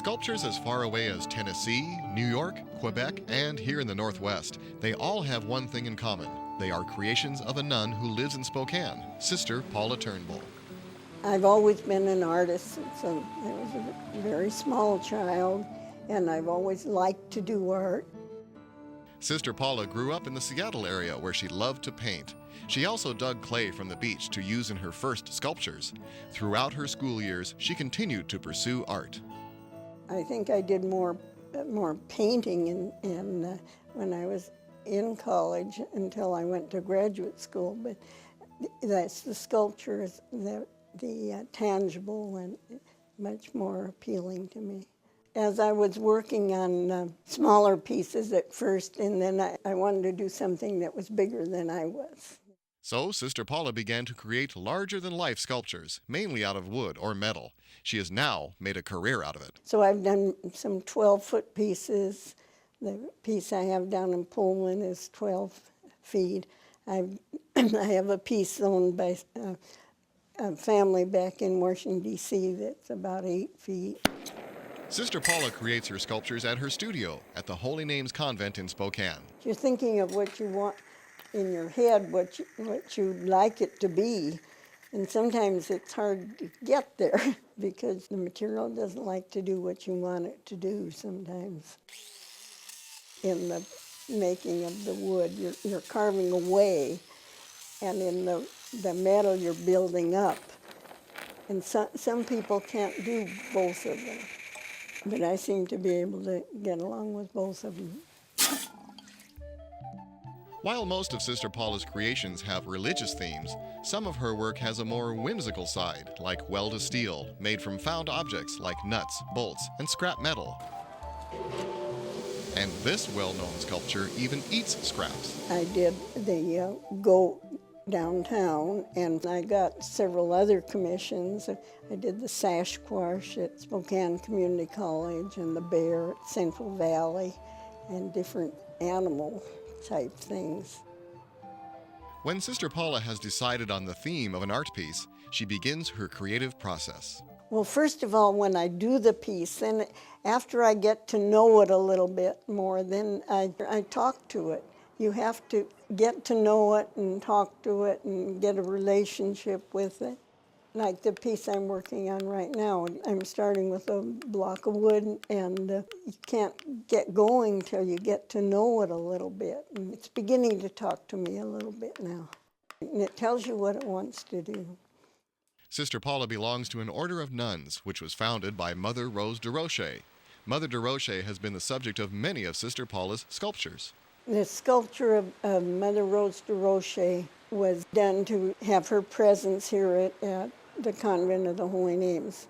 sculptures as far away as Tennessee, New York, Quebec, and here in the Northwest, they all have one thing in common. They are creations of a nun who lives in Spokane, Sister Paula Turnbull. I've always been an artist since I was a very small child, and I've always liked to do art. Sister Paula grew up in the Seattle area where she loved to paint. She also dug clay from the beach to use in her first sculptures. Throughout her school years, she continued to pursue art. I think I did more painting when I was in college until I went to graduate school, but that's the sculpture is the tangible and much more appealing to me. As I was working on smaller pieces at first, and then I wanted to do something that was bigger than I was. So Sister Paula began to create larger-than-life sculptures, mainly out of wood or metal. She has now made a career out of it. So I've done some 12-foot pieces. The piece I have down in Pullman is 12 feet. I have a piece owned by a family back in Washington, D.C. that's about 8 feet. Sister Paula creates her sculptures at her studio at the Holy Names Convent in Spokane. You're thinking of what you want in your head, what you'd like it to be, and sometimes it's hard to get there because the material doesn't like to do what you want it to do sometimes. In the making of the wood, you're carving away, and in the metal you're building up. And some people can't do both of them, but I seem to be able to get along with both of them. While most of Sister Paula's creations have religious themes, some of her work has a more whimsical side, like welded steel, made from found objects like nuts, bolts, and scrap metal. And this well-known sculpture even eats scraps. I did the goat downtown, and I got several other commissions. I did the Sasquatch at Spokane Community College and the bear at Central Valley and different animal type things. When Sister Paula has decided on the theme of an art piece, she begins her creative process. Well, first of all, when I do the piece, then after I get to know it a little bit more, then I talk to it. You have to get to know it and talk to it and get a relationship with it. Like the piece I'm working on right now, I'm starting with a block of wood, and you can't get going till you get to know it a little bit. And it's beginning to talk to me a little bit now. And it tells you what it wants to do. Sister Paula belongs to an order of nuns, which was founded by Mother Rose de Roche. Mother de Roche has been the subject of many of Sister Paula's sculptures. The sculpture of Mother Rose de Roche was done to have her presence here at the Convent of the Holy Names.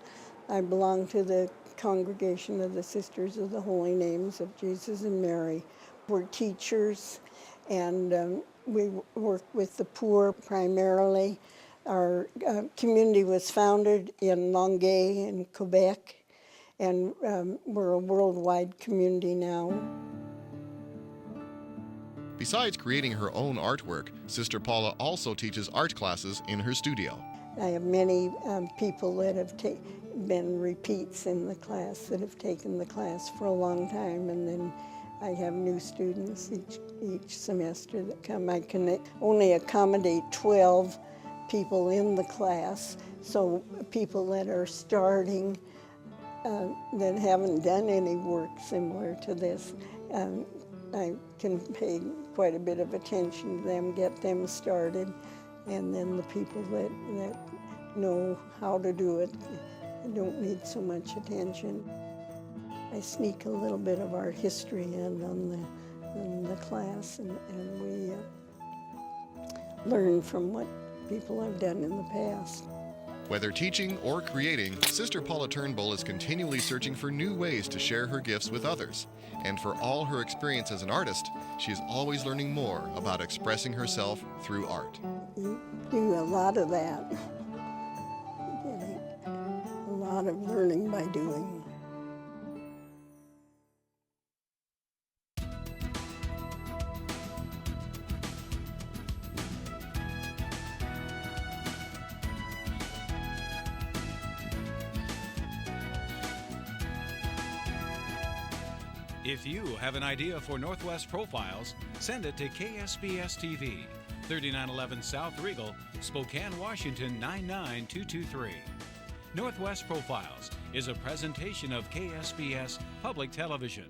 I belong to the Congregation of the Sisters of the Holy Names of Jesus and Mary. We're teachers, and we work with the poor primarily. Our community was founded in Longueuil in Quebec, and we're a worldwide community now. Besides creating her own artwork, Sister Paula also teaches art classes in her studio. I have many people that have been repeats in the class, that have taken the class for a long time, and then I have new students each semester that come. I can only accommodate 12 people in the class, so people that are starting that haven't done any work similar to this, I can pay quite a bit of attention to them, get them started, and then the people that know how to do it don't need so much attention. I sneak a little bit of art history in on the class, and we learn from what people have done in the past. Whether teaching or creating, Sister Paula Turnbull is continually searching for new ways to share her gifts with others. And for all her experience as an artist, she is always learning more about expressing herself through art. You do a lot of that. A lot of learning by doing. If you have an idea for Northwest Profiles, send it to KSPS TV, 3911 South Regal, Spokane, Washington 99223. Northwest Profiles is a presentation of KSPS Public Television.